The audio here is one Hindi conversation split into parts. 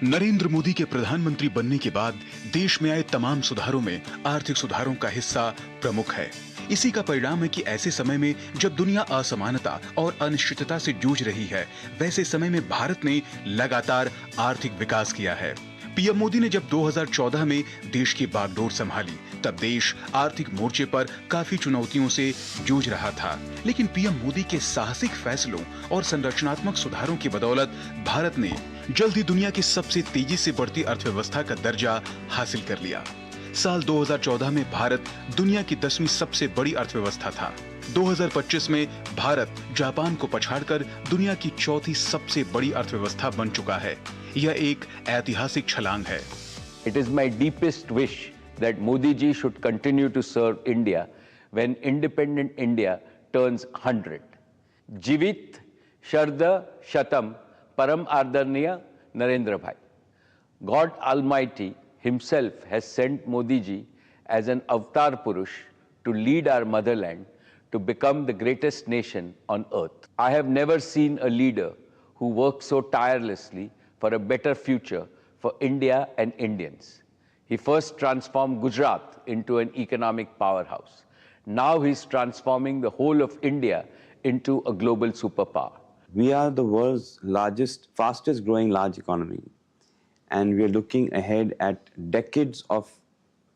नरेंद्र मोदी के प्रधानमंत्री बनने के बाद देश में आए तमाम सुधारों में आर्थिक सुधारों का हिस्सा प्रमुख है। इसी का परिणाम है कि ऐसे समय में जब दुनिया असमानता और अनिश्चितता से जूझ रही है, वैसे समय में भारत ने लगातार आर्थिक विकास किया है। पीएम मोदी ने जब 2014 में देश की बागडोर संभाली, तब देश आर्थिक मोर्चे पर काफी चुनौतियों से जूझ रहा था, लेकिन पीएम मोदी के साहसिक फैसलों और संरचनात्मक सुधारों की बदौलत भारत ने जल्द ही दुनिया की सबसे तेजी से बढ़ती अर्थव्यवस्था का दर्जा हासिल कर लिया। साल 2014 में भारत दुनिया की 10वीं सबसे बड़ी अर्थव्यवस्था था। 2025 में भारत जापान को पछाड़कर दुनिया की चौथी सबसे बड़ी अर्थव्यवस्था बन चुका है। यह एक ऐतिहासिक छलांग है। It is my deepest wish that Modi ji should continue to serve India when independent India turns 100. Jivit Sharda Shatam Param Ardharniya Narendra Bhai. God Almighty himself has sent Modi ji as an avatar Purush to lead our motherland to become the greatest nation on earth. I have never seen a leader who worked so tirelessly for a better future for India and Indians. He first transformed Gujarat into an economic powerhouse. Now he's transforming the whole of India into a global superpower. We are the world's largest, fastest growing large economy. And we are looking ahead at decades of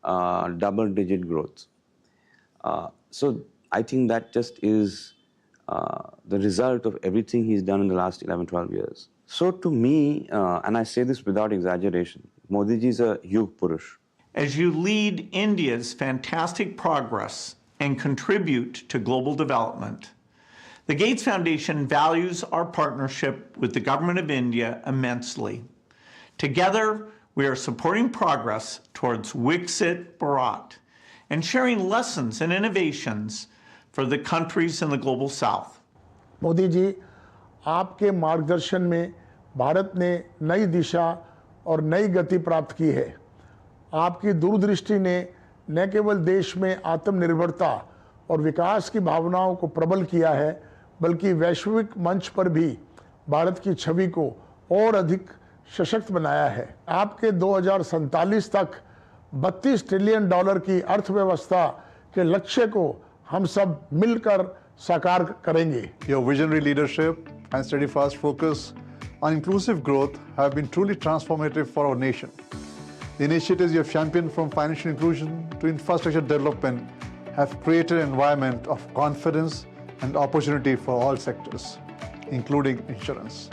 double-digit growth. So I think that just is the result of everything he's done in the last 11, 12 years. So to me, and I say this without exaggeration, Modi ji is a Yug Purush. As you lead India's fantastic progress and contribute to global development, the Gates Foundation values our partnership with the Government of India immensely. Together, we are supporting progress towards Viksit Bharat and sharing lessons and innovations for the countries in the global south. Modi ji, आपके मार्गदर्शन में भारत ने नई दिशा और नई गति प्राप्त की है। आपकी दूरदृष्टि ने न केवल देश में आत्मनिर्भरता और विकास की भावनाओं को प्रबल किया है, बल्कि वैश्विक मंच पर भी भारत की छवि को और अधिक सशक्त बनाया है। आपके 2047 तक $32 ट्रिलियन की अर्थव्यवस्था के लक्ष्य को हम सब मिलकर साकार करेंगे। Your visionary leadership and steadfast focus on inclusive growth have been truly transformative for our nation. The initiatives you have championed, from financial inclusion to infrastructure development, have created an environment of confidence and opportunity for all sectors, including insurance.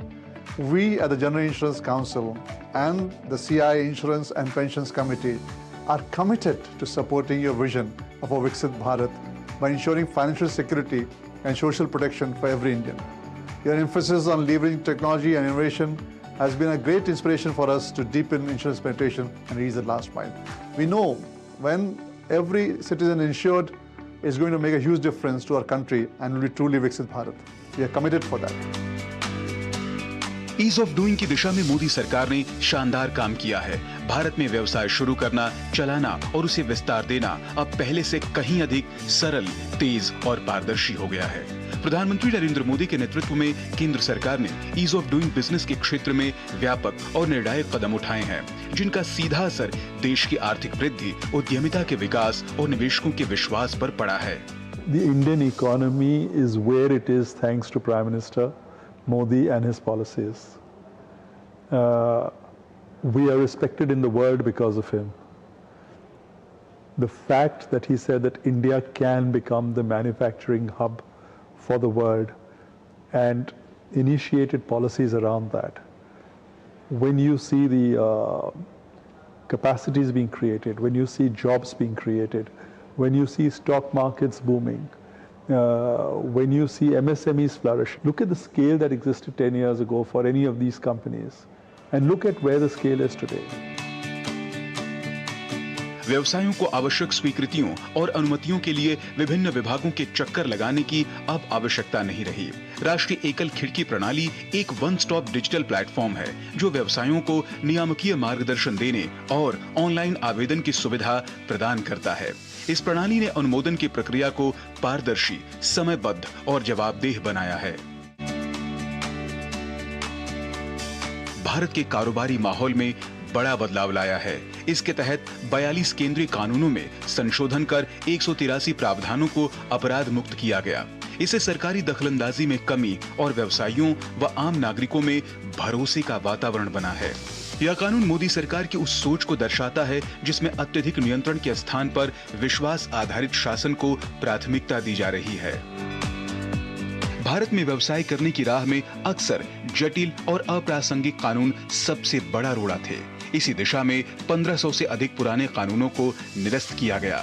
We at the General Insurance Council and the CI Insurance and Pensions Committee are committed to supporting your vision of a Viksit Bharat by ensuring financial security and social protection for every Indian. Your emphasis on leveraging technology and innovation has been a great inspiration for us to deepen insurance penetration and reach the last mile. We know when every citizen insured is going to make a huge difference to our country and will be truly Viksit Bharat. We are committed for that. Ease of doing की दिशा में मोदी सरकार ने शानदार काम किया है। भारत में व्यवसाय शुरू करना, चलाना और उसे विस्तार देना अब पहले से कहीं अधिक सरल, तेज और पारदर्शी हो गया है। प्रधानमंत्री नरेंद्र मोदी के नेतृत्व में केंद्र सरकार ने ईज ऑफ डूइंग बिजनेस के क्षेत्र में व्यापक और निर्णायक कदम उठाए हैं, जिनका सीधा असर देश की आर्थिक वृद्धि, उद्यमिता के विकास और निवेशकों के विश्वास पर पड़ा है। The Indian economy is where it is thanks to Prime Minister Modi and his policies. We are respected in the world because of him. The fact that he said that India can become the manufacturing hub for the world and initiated policies around that. When you see the capacities being created, when you see jobs being created, when you see stock markets booming, when you see MSMEs flourish, look at the scale that existed 10 years ago for any of these companies and look at where the scale is today. व्यवसायों को आवश्यक स्वीकृतियों और अनुमतियों के लिए विभिन्न विभागों के चक्कर लगाने की अब आवश्यकता नहीं रही। राष्ट्रीय एकल खिड़की प्रणाली एक वन स्टॉप डिजिटल प्लेटफॉर्म है, जो व्यवसायों को नियामकीय मार्गदर्शन देने और ऑनलाइन आवेदन की सुविधा प्रदान करता है। इस प्रणाली ने अनुमोदन की प्रक्रिया को पारदर्शी, समयबद्ध और जवाबदेह बनाया है। भारत के कारोबारी माहौल में बड़ा बदलाव लाया है। इसके तहत 42 केंद्रीय कानूनों में संशोधन कर 183 प्रावधानों को अपराध मुक्त किया गया। इससे सरकारी दखलंदाजी में कमी और व्यवसायियों व आम नागरिकों में भरोसे का वातावरण बना है। यह कानून मोदी सरकार की उस सोच को दर्शाता है जिसमें अत्यधिक नियंत्रण के स्थान पर विश्वास आधारित शासन को प्राथमिकता दी जा रही है। भारत में व्यवसाय करने की राह में अक्सर जटिल और अप्रासंगिक कानून सबसे बड़ा रोड़ा थे। इसी दिशा में 1500 से अधिक पुराने कानूनों को निरस्त किया गया।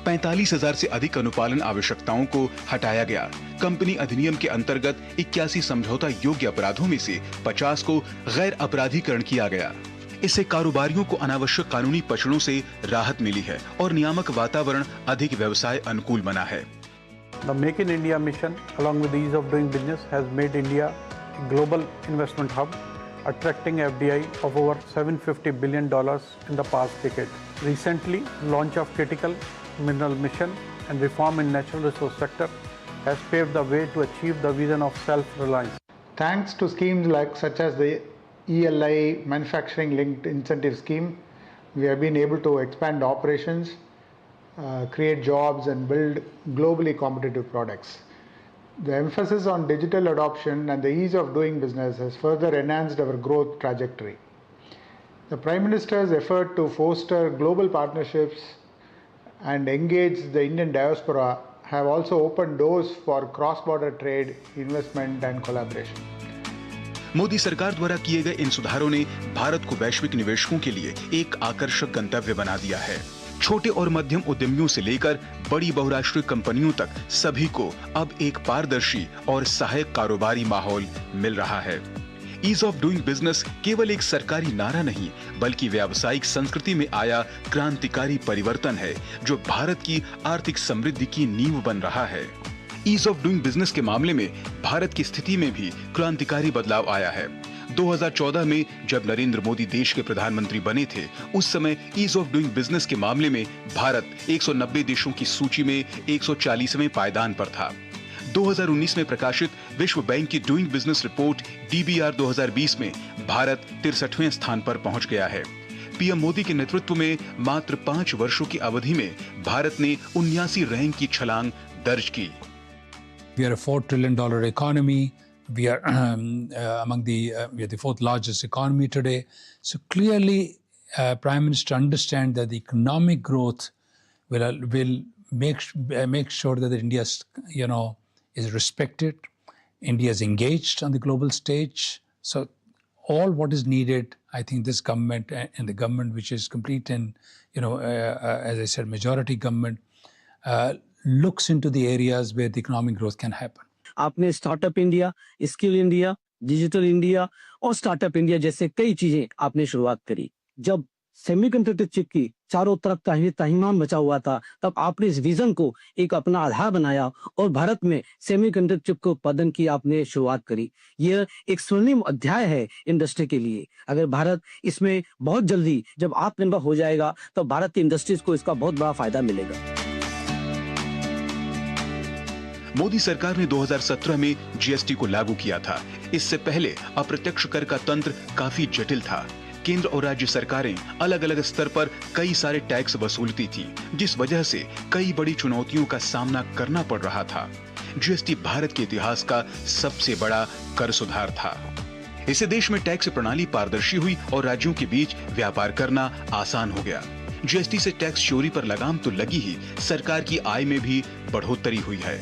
45,000 से अधिक अनुपालन आवश्यकताओं को हटाया गया। कंपनी अधिनियम के अंतर्गत 81 समझौता योग्य अपराधों में से 50 को गैर अपराधीकरण किया गया। इससे कारोबारियों को अनावश्यक कानूनी पचड़ों से राहत मिली है और नियामक वातावरण अधिक व्यवसाय अनुकूल बना है। The Make in India mission, along with the ease of doing business, has made India a global investment hub, attracting FDI of over $750 billion in the past decade. Recently, launch of critical mineral mission and reform in natural resource sector has paved the way to achieve the vision of self-reliance. Thanks to schemes such as the ELI manufacturing linked incentive scheme, we have been able to expand operations, create jobs and build globally competitive products. The emphasis on digital adoption and the ease of doing business has further enhanced our growth trajectory. The Prime Minister's effort to foster global partnerships and engage the Indian diaspora have also opened doors for cross-border trade, investment and collaboration. Modi सरकार द्वारा किए गए इन सुधारों ने भारत को वैश्विक निवेशकों के लिए एक आकर्षक गंतव्य बना दिया है। छोटे और मध्यम उद्यमियों से लेकर बड़ी बहुराष्ट्रीय कंपनियों तक सभी को अब एक पारदर्शी और सहायक कारोबारी माहौल मिल रहा है। ईज ऑफ डूइंग बिजनेस केवल एक सरकारी नारा नहीं, बल्कि व्यावसायिक संस्कृति में आया क्रांतिकारी परिवर्तन है, जो भारत की आर्थिक समृद्धि की नींव बन रहा है। ईज ऑफ डूइंग बिजनेस के मामले में भारत की स्थिति में भी क्रांतिकारी बदलाव आया है। 2014 में जब नरेंद्र मोदी देश के प्रधानमंत्री बने थे, उस समय ईज ऑफ डूइंग बिजनेस के मामले में भारत 190 देशों की सूची में 140वें पायदान पर था। 2019 में प्रकाशित विश्व बैंक की डूइंग बिजनेस रिपोर्ट DBR 2020 में भारत 63वें स्थान पर पहुंच गया है। पीएम मोदी के नेतृत्व में मात्र 5 वर्षों की अवधि में भारत ने 79 रैंक की छलांग दर्ज की। We are a $4 trillion economy. We are we are the fourth largest economy today. So clearly, Prime Minister understands that the economic growth will make sure that India is respected. India is engaged on the global stage. So all what is needed, I think this government and the government which is complete and as I said, majority government looks into the areas where the economic growth can happen. आपने startup India, skill India, digital India और स्टार्टअप इंडिया जैसे कई चीजें आपने शुरुआत करी। जब सेमीकंडक्टर चिप की चारों तरफ ताहिमाम मचा हुआ था, तब आपने इस विजन को एक अपना आधार बनाया और भारत में सेमीकंडक्टर चिप को उत्पादन की आपने शुरुआत करी। यह एक स्वर्णिम अध्याय है इंडस्ट्री के लिए। अगर भारत इसमें बहुत जल्दी जब आत्मनिर्भर हो जाएगा, तो भारत की इंडस्ट्रीज को इसका बहुत बड़ा फायदा मिलेगा। मोदी सरकार ने 2017 में जीएसटी को लागू किया था। इससे पहले अप्रत्यक्ष कर का तंत्र काफी जटिल था। केंद्र और राज्य सरकारें अलग अलग स्तर पर कई सारे टैक्स वसूलती थी, जिस वजह से कई बड़ी चुनौतियों का सामना करना पड़ रहा था। जीएसटी भारत के इतिहास का सबसे बड़ा कर सुधार था। इससे देश में टैक्स प्रणाली पारदर्शी हुई और राज्यों के बीच व्यापार करना आसान हो गया। जीएसटी से टैक्स चोरी पर लगाम तो लगी ही, सरकार की आय में भी बढ़ोतरी हुई है।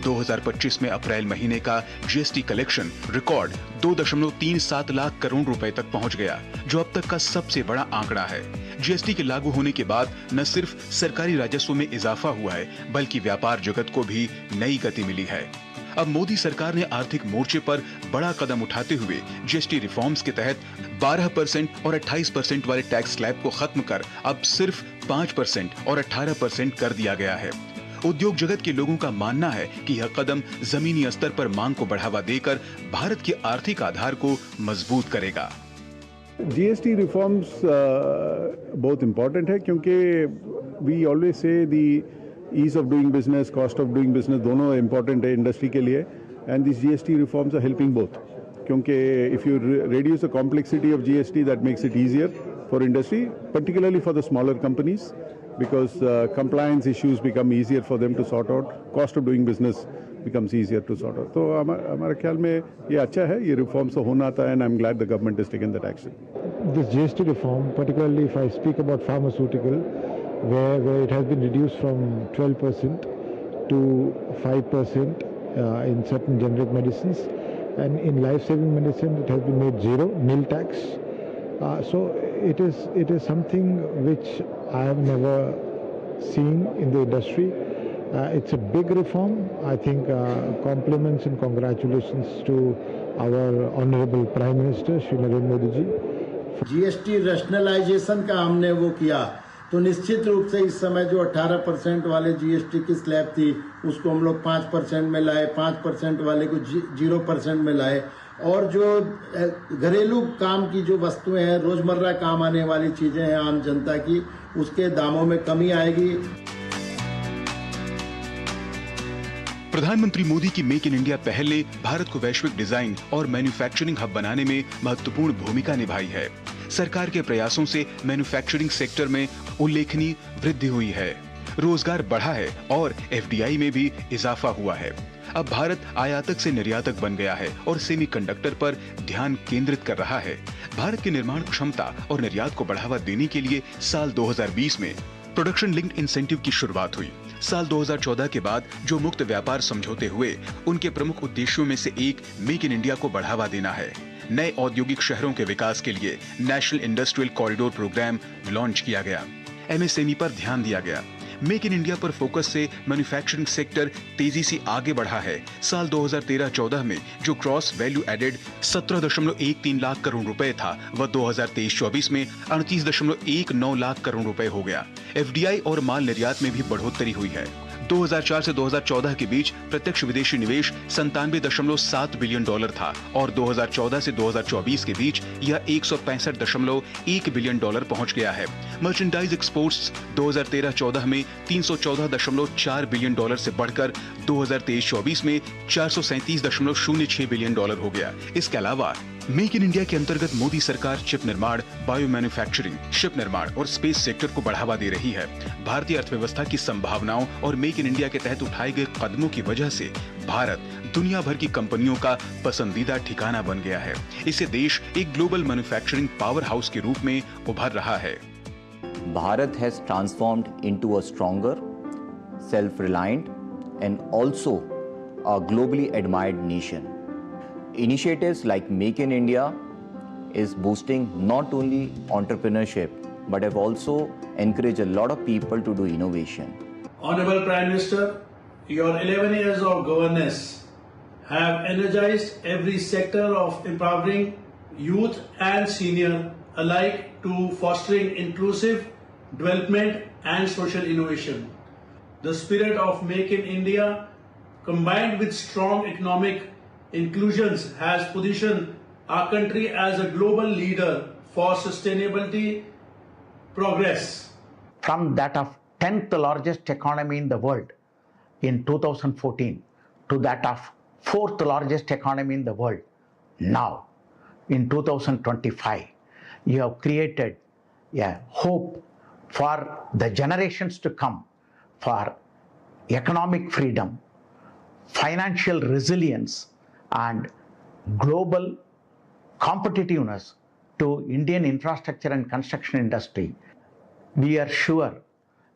2025 में अप्रैल महीने का GST collection record 2.37 lakh crore रुपए तक पहुंच गया, जो अब तक का सबसे बड़ा आंकड़ा है। जीएसटी के लागू होने के बाद न सिर्फ सरकारी राजस्व में इजाफा हुआ है, बल्कि व्यापार जगत को भी नई गति मिली है। अब मोदी सरकार ने आर्थिक मोर्चे पर बड़ा कदम उठाते हुए जीएसटी रिफॉर्म्स के तहत 12% और 28% वाले टैक्स स्लैब को खत्म कर अब सिर्फ 5% और 18% कर दिया गया है। उद्योग जगत के लोगों का मानना है कि यह कदम जमीनी स्तर पर मांग को बढ़ावा देकर भारत के आर्थिक आधार को मजबूत करेगा। जीएसटी रिफॉर्म्स बहुत इम्पोर्टेंट है, क्योंकि we always say the ease of doing business, cost of doing business दोनों इम्पोर्टेंट है इंडस्ट्री के लिए, and this GST reforms are helping both. क्योंकि if you reduce the complexity of GST, that makes it easier for industry, particularly for the smaller companies, because compliance issues become easier for them to sort out. Cost of doing business becomes easier to sort out. तो हमारे ख्याल में ये अच्छा है, ये reforms तो होना था, and I'm glad the government has taken that action. This GST reform, particularly if I speak about pharmaceutical, where it has been reduced from 12% to 5% in certain generic medicines, and in life-saving medicine it has been made zero, nil tax. So it is something which I have never seen in the industry. It's a big reform. I think compliments and congratulations to our Honorable Prime Minister Shri Narendra Modi ji. GST rationalisation का हमने वो किया, तो निश्चित रूप से इस समय जो 18% वाले GST की स्लैब थी उसको हम लोग 5% में लाए, 5% वाले को 0% में लाए, और जो घरेलू काम की जो वस्तुएं हैं, रोजमर्रा काम आने वाली चीजें हैं आम जनता की, उसके दामों में कमी आएगी। प्रधानमंत्री मोदी की मेक इन इंडिया पहल ने भारत को वैश्विक डिजाइन और मैन्युफैक्चरिंग हब बनाने में महत्वपूर्ण भूमिका निभाई है। सरकार के प्रयासों से मैन्युफैक्चरिंग सेक्टर में उल्लेखनीय वृद्धि हुई है, रोजगार बढ़ा है और FDI में भी इजाफा हुआ है। अब भारत आयातक से निर्यातक बन गया है और सेमीकंडक्टर पर ध्यान केंद्रित कर रहा है। भारत की निर्माण क्षमता और निर्यात को बढ़ावा देने के लिए साल 2020 में प्रोडक्शन लिंक्ड इंसेंटिव की शुरुआत हुई। साल 2014 के बाद जो मुक्त व्यापार समझौते हुए, उनके प्रमुख उद्देश्यों में से एक मेक इन इंडिया को बढ़ावा देना है। नए औद्योगिक शहरों के विकास के लिए national industrial corridor programme launch किया गया। MSME पर ध्यान दिया गया। मेक इन इंडिया पर फोकस से मैन्युफैक्चरिंग सेक्टर तेजी से आगे बढ़ा है। साल 2013-14 में जो gross value added 17.13 lakh crore रुपए था, वह 2023-24 में 38.19 लाख करोड़ रुपए हो गया। FDI और माल निर्यात में भी बढ़ोतरी हुई है। 2004 से 2014 के बीच प्रत्यक्ष विदेशी निवेश 97.7 बिलियन डॉलर था और 2014 से 2024 के बीच यह 165.1 बिलियन डॉलर पहुंच गया है। मर्चेंडाइज एक्सपोर्ट्स 2013-14 में 314.4 बिलियन डॉलर से बढ़कर 2023-24 में 437.06 बिलियन डॉलर हो गया। इसके अलावा मेक इन इंडिया के अंतर्गत मोदी सरकार चिप निर्माण, बायो मैन्युफैक्चरिंग, शिप निर्माण और स्पेस सेक्टर को बढ़ावा दे रही है। भारतीय अर्थव्यवस्था की संभावनाओं और मेक इन इंडिया के तहत उठाए गए कदमों की वजह से भारत दुनिया भर की कंपनियों का पसंदीदा ठिकाना बन गया है। इससे देश एक ग्लोबल मैन्युफैक्चरिंग पावर हाउस के रूप में उभर रहा है। Bharat has transformed into a stronger, self-reliant, and also a globally admired nation. Initiatives like Make in India is boosting not only entrepreneurship, but have also encouraged a lot of people to do innovation. Honorable Prime Minister, your 11 years of governance have energized every sector of empowering youth and senior alike to fostering inclusive development and social innovation. The spirit of Make in India combined with strong economic inclusions has positioned our country as a global leader for sustainability progress. From that of 10th largest economy in the world in 2014 to that of 4th largest economy in the world now in 2025, you have created a hope for the generations to come for economic freedom, financial resilience, and global competitiveness to Indian infrastructure and construction industry. We are sure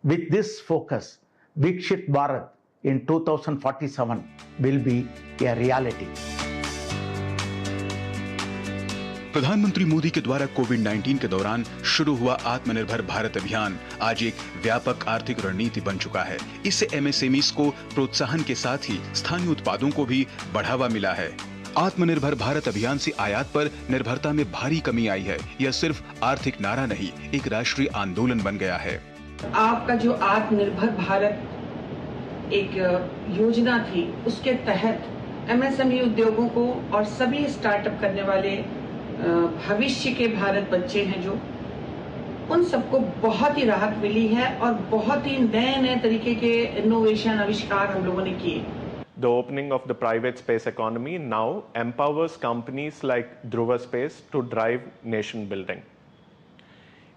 with this focus, Vikshit Bharat in 2047 will be a reality. प्रधानमंत्री मोदी के द्वारा कोविड-19 के दौरान शुरू हुआ आत्मनिर्भर भारत अभियान आज एक व्यापक आर्थिक रणनीति बन चुका है। इससे MSMEs को प्रोत्साहन के साथ ही स्थानीय उत्पादों को भी बढ़ावा मिला है। आत्मनिर्भर भारत अभियान से आयात पर निर्भरता में भारी कमी आई है। यह सिर्फ आर्थिक नारा नहीं, एक राष्ट्रीय आंदोलन बन गया है। आपका जो आत्मनिर्भर भारत एक योजना थी, उसके तहत MSME उद्योगों को और सभी स्टार्टअप करने वाले भविष्य के भारत बच्चे हैं जो, उन सबको बहुत ही राहत मिली है और बहुत ही नए नए तरीके के इनोवेशन आविष्कार हम लोगों ने किए। the opening of the private space economy now empowers companies like Dhruva Space to drive nation building.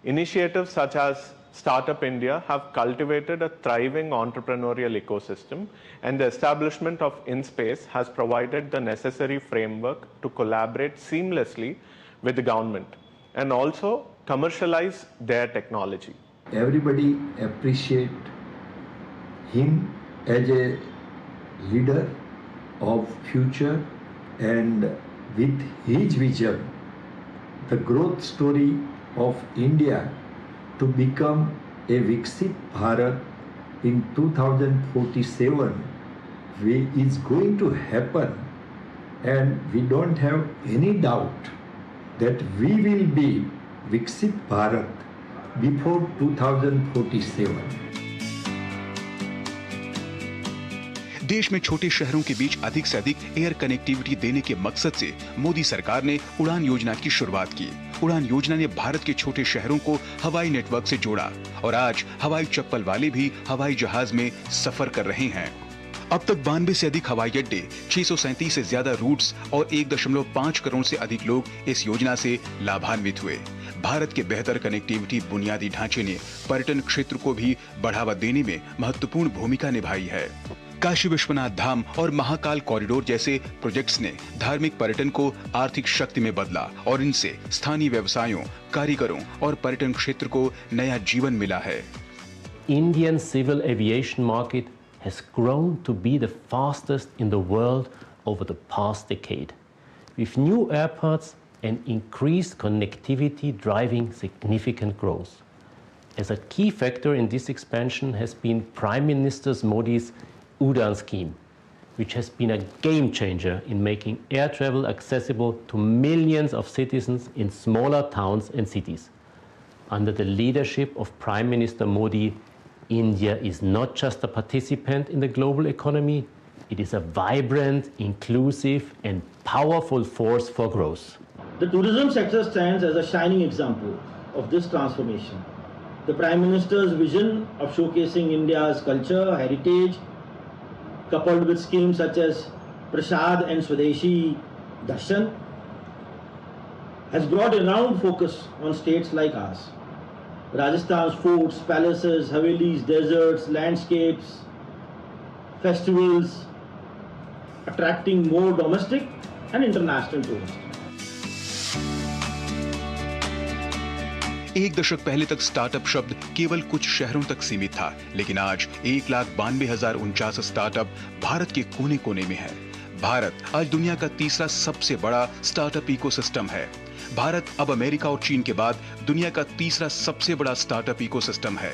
Initiatives such as Startup India have cultivated a thriving entrepreneurial ecosystem, and the establishment of InSpace has provided the necessary framework to collaborate seamlessly with the government and also commercialize their technology. Everybody appreciate him as a leader of future, and with his vision, the growth story of India to become a Viksit Bharat in 2047 is going to happen, and we don't have any doubt that we will be Viksit Bharat before 2047. देश में छोटे शहरों के बीच अधिक से अधिक एयर कनेक्टिविटी देने के मकसद से मोदी सरकार ने उड़ान योजना की शुरुआत की। उड़ान योजना ने भारत के छोटे शहरों को हवाई नेटवर्क से जोड़ा और आज हवाई चप्पल वाले भी हवाई जहाज में सफर कर रहे हैं। अब तक 92 से अधिक हवाई अड्डे, 637 से ज्यादा रूट्स और 1.5 करोड़ से अधिक लोग इस योजना से लाभान्वित हुए। भारत के बेहतर कनेक्टिविटी बुनियादी ढांचे ने पर्यटन क्षेत्र को भी बढ़ावा देने में महत्वपूर्ण भूमिका निभाई है। काशी विश्वनाथ धाम और महाकाल कॉरिडोर जैसे प्रोजेक्ट्स ने धार्मिक पर्यटन को आर्थिक शक्ति में बदला और इनसे स्थानीय व्यवसायों, कारीगरों और पर्यटन क्षेत्र को नया जीवन मिला है। Indian civil aviation market has grown to be the fastest in the world over the past decade, with new airports and increased connectivity driving significant growth. As a key factor in this expansion has been Prime Minister Modi's Udaan scheme, which has been a game changer in making air travel accessible to millions of citizens in smaller towns and cities. Under the leadership of Prime Minister Modi, India is not just a participant in the global economy, it is a vibrant, inclusive and powerful force for growth. The tourism sector stands as a shining example of this transformation. The Prime Minister's vision of showcasing India's culture, heritage, coupled with schemes such as Prasad and Swadeshi Darshan, has brought a round focus on states like ours. Rajasthan's forts, palaces, havelis, deserts, landscapes, festivals, attracting more domestic and international tourists. एक दशक पहले तक स्टार्टअप शब्द केवल कुछ शहरों तक सीमित था, लेकिन आज 1,92,049 स्टार्टअप भारत के कोने कोने में है। भारत आज दुनिया का तीसरा सबसे बड़ा स्टार्टअप इकोसिस्टम है। भारत अब अमेरिका और चीन के बाद दुनिया का तीसरा सबसे बड़ा स्टार्टअप इकोसिस्टम है।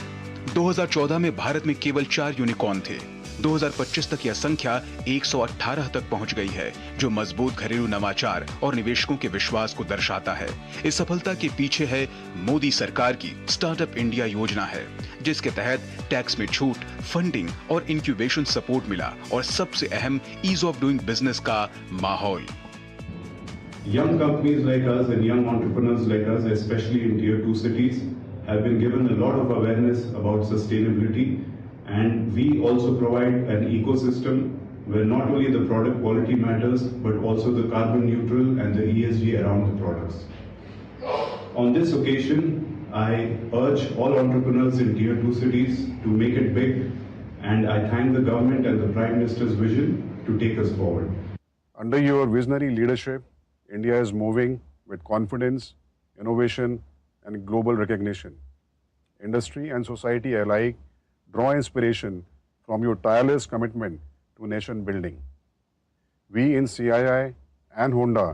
2014 में भारत में केवल 4 यूनिकॉर्न थे। 2025 तक यह संख्या 118 तक पहुंच गई है, जो मजबूत घरेलू नवाचार और निवेशकों के विश्वास को दर्शाता है। इस सफलता के पीछे है मोदी सरकार की स्टार्टअप इंडिया योजना है, जिसके तहत टैक्स में छूट, फंडिंग और इंक्यूबेशन सपोर्ट मिला और सबसे अहम ईज ऑफ डूइंग बिजनेस का माहौल। Young companies like us and young entrepreneurs like us, especially in Tier 2 cities, have been given a lot of awareness about sustainability, and we also provide an ecosystem where not only the product quality matters, but also the carbon neutral and the ESG around the products. On this occasion, I urge all entrepreneurs in Tier 2 cities to make it big, and I thank the government and the Prime Minister's vision to take us forward. Under your visionary leadership, India is moving with confidence, innovation, and global recognition. Industry and society alike draw inspiration from your tireless commitment to nation building. We in CII and Honda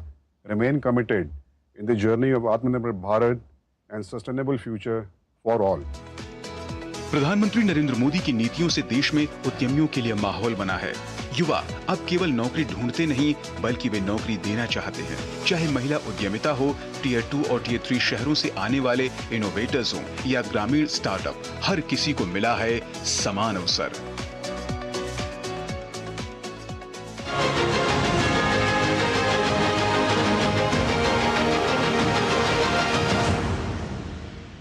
remain committed in the journey of Atmanirbhar Bharat and sustainable future for all. प्रधानमंत्री नरेंद्र मोदी की नीतियों से देश में उद्यमियों के लिए माहौल बना है। युवा अब केवल नौकरी ढूंढते नहीं, बल्कि वे नौकरी देना चाहते हैं। चाहे महिला उद्यमिता हो, टियर 2 और टियर 3 शहरों से आने वाले इनोवेटर्स हों या ग्रामीण स्टार्टअप, हर किसी को मिला है समान अवसर।